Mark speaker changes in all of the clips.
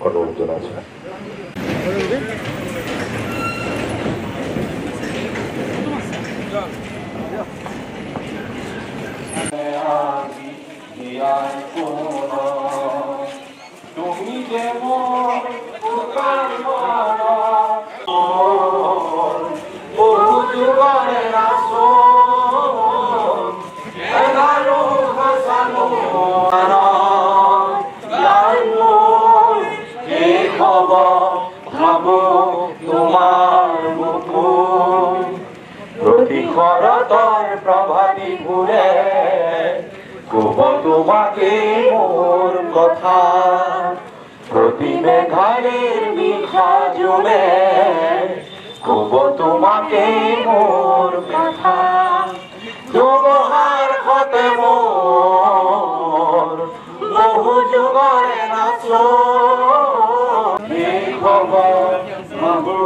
Speaker 1: অনুরোধ জানাচ্ছি। তুমি যেমন বহু যুগের আসন এগারো হাসানো খবর ভাবো তোমার মুকুল প্রতিখরতর প্রভাতী ঘুরে কব তোমাকে মোর কথা প্রতি মেঘারের বিঘা জমে কব তোমাকে মোর কথা ব্যবহার হতে মোর বহু যুগের নাচন এই খবর ভাবো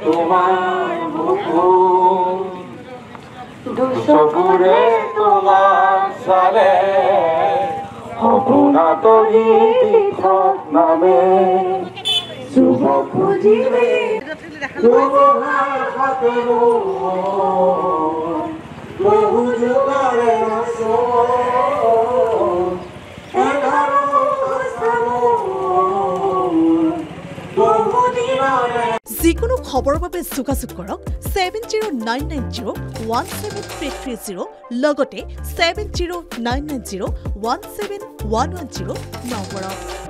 Speaker 1: তোমার মুকুল দুশপুরে তোমার সালে হবনা তরি পৃথক নামে শুভ খুঁজিবে ব্যবহার হাতে বহু যুগের আসন এগারো
Speaker 2: যিকোনো খবৰৰ বাবে যোগাযোগ কৰক 7099017330 লগতে 7099017110 নম্বৰত।